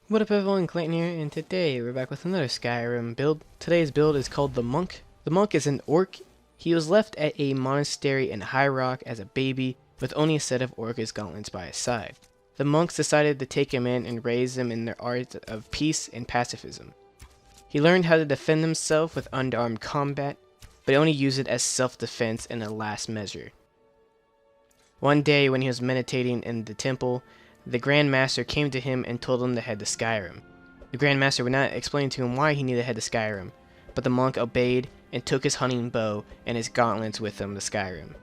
What up everyone, Clayton here, and today we're back with another Skyrim build. Today's build is called the Monk. The Monk is an orc. He was left at a monastery in High Rock as a baby, with only a set of Orcish gauntlets by his side. The monks decided to take him in and raise him in their art of peace and pacifism. He learned how to defend himself with unarmed combat, but only used it as self-defense in a last measure. One day when he was meditating in the temple, the Grand Master came to him and told him to head to Skyrim. The Grand Master would not explain to him why he needed to head to Skyrim, but the monk obeyed and took his hunting bow and his gauntlets with him to Skyrim.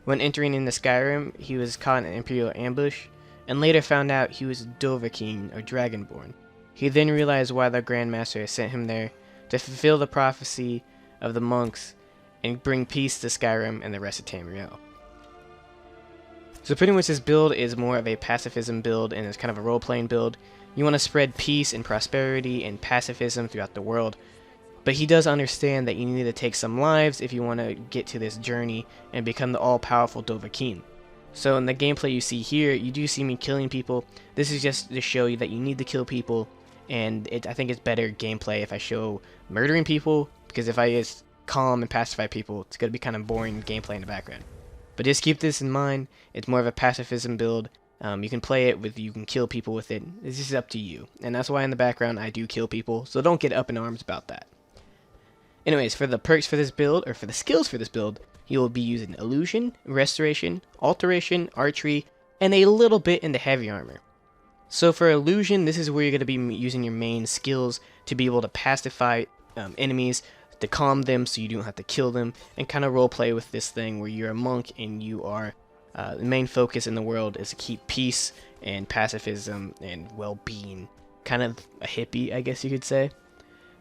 When entering into Skyrim, he was caught in an Imperial ambush, and later found out he was Dovahkiin, or Dragonborn. He then realized why the Grand Master had sent him there, to fulfill the prophecy of the monks and bring peace to Skyrim and the rest of Tamriel. So pretty much this build is more of a pacifism build, and it's kind of a role-playing build. You want to spread peace and prosperity and pacifism throughout the world, but he does understand that you need to take some lives if you want to get to this journey and become the all-powerful Dovahkiin. So in the gameplay you see here, you do see me killing people. This is just to show you that you need to kill people, and I think it's better gameplay if I show murdering people, because if I just calm and pacify people, it's going to be kind of boring gameplay in the background. But just keep this in mind, it's more of a pacifism build. You can play it with, you can kill people with it. It's just up to you. And that's why in the background I do kill people, so don't get up in arms about that. Anyways, for the perks for this build, or for the skills for this build, you will be using illusion, restoration, alteration, archery, and a little bit into heavy armor. So for illusion, this is where you're going to be using your main skills to be able to pacify enemies, to calm them so you don't have to kill them, and kind of roleplay with this thing where you're a monk and you are the main focus in the world is to keep peace and pacifism and well-being. Kind of a hippie, I guess you could say.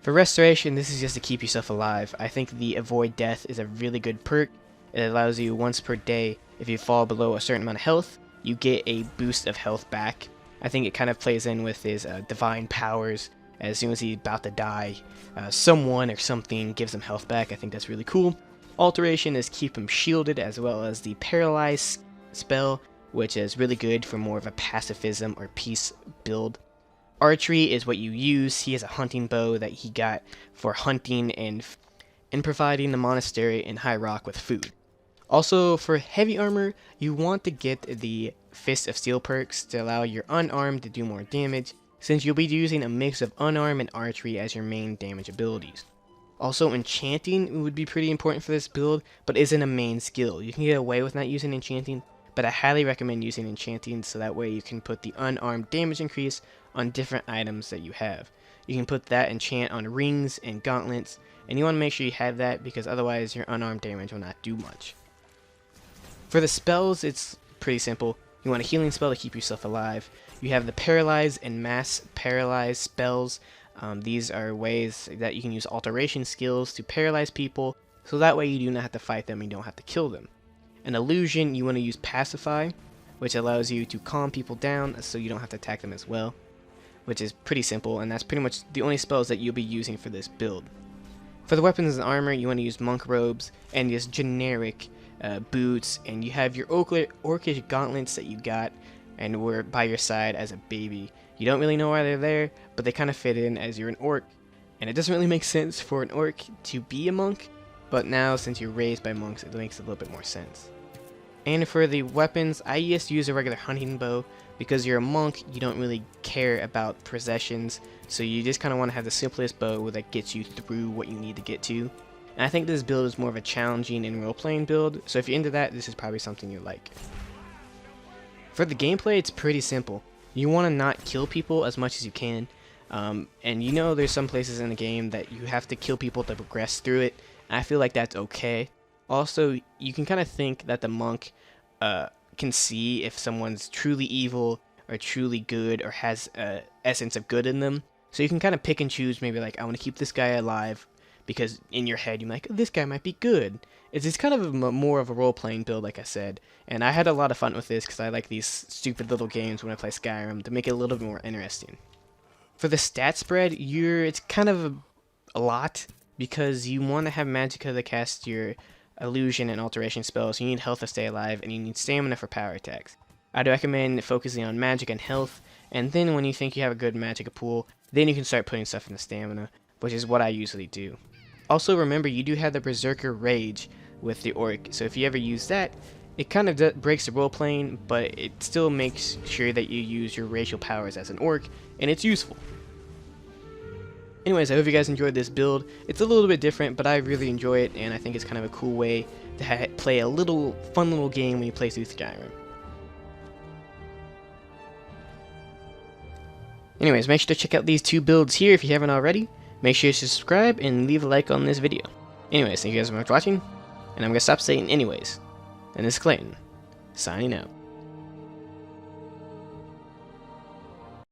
For restoration, this is just to keep yourself alive. I think the avoid death is a really good perk. It allows you once per day, if you fall below a certain amount of health, you get a boost of health back. I think it kind of plays in with his divine powers. As soon as he's about to die, someone or something gives him health back. I think that's really cool. Alteration is keep him shielded, as well as the paralyze spell, which is really good for more of a pacifism or peace build. Archery is what you use. He has a hunting bow that he got for hunting and providing the monastery in High Rock with food. Also, for heavy armor, you want to get the Fist of Steel perks to allow your unarmed to do more damage, since you'll be using a mix of unarmed and archery as your main damage abilities. Also, enchanting would be pretty important for this build, but isn't a main skill. You can get away with not using enchanting, but I highly recommend using enchanting so that way you can put the unarmed damage increase on different items that you have. You can put that enchant on rings and gauntlets, and you want to make sure you have that because otherwise your unarmed damage will not do much. For the spells, it's pretty simple. You want a healing spell to keep yourself alive. You have the Paralyze and Mass Paralyze spells. These are ways that you can use alteration skills to paralyze people, so that way you do not have to fight them and you don't have to kill them. An illusion, you want to use Pacify, which allows you to calm people down so you don't have to attack them as well, which is pretty simple, and that's pretty much the only spells that you'll be using for this build. For the weapons and armor, you want to use monk robes and just generic boots, and you have your orcish gauntlets that you got and were by your side as a baby. You don't really know why they're there, but they kind of fit in as you're an orc, and it doesn't really make sense for an orc to be a monk, but now since you're raised by monks, it makes a little bit more sense. And for the weapons, I just use a regular hunting bow. Because you're a monk, you don't really care about possessions, so you just kind of want to have the simplest bow that gets you through what you need to get to. And I think this build is more of a challenging and role-playing build, so if you're into that, this is probably something you like. For the gameplay, it's pretty simple. You want to not kill people as much as you can, and you know there's some places in the game that you have to kill people to progress through it, and I feel like that's okay. Also, you can kind of think that the monk can see if someone's truly evil or truly good or has an essence of good in them. So you can kind of pick and choose, maybe like, I want to keep this guy alive, because in your head you're like, this guy might be good. It's kind of more of a role-playing build, like I said, and I had a lot of fun with this because I like these stupid little games when I play Skyrim to make it a little bit more interesting. For the stat spread, it's kind of a lot, because you want to have Magicka to cast your illusion and alteration spells. You need health to stay alive, and you need stamina for power attacks. I'd recommend focusing on magic and health, And then when you think you have a good magic pool, then you can start putting stuff in the stamina, which is what I usually do. Also remember, you do have the Berserker Rage with the Orc, so if you ever use that, it kind of breaks the role playing, but it still makes sure that you use your racial powers as an Orc, and it's useful. Anyways, I hope you guys enjoyed this build. It's a little bit different, but I really enjoy it, and I think it's kind of a cool way to play a fun little game when you play through Skyrim. Anyways, make sure to check out these 2 builds here if you haven't already. Make sure to subscribe and leave a like on this video. Anyways, thank you guys so much for watching, and I'm going to stop saying anyways. And this is Clayton, signing out.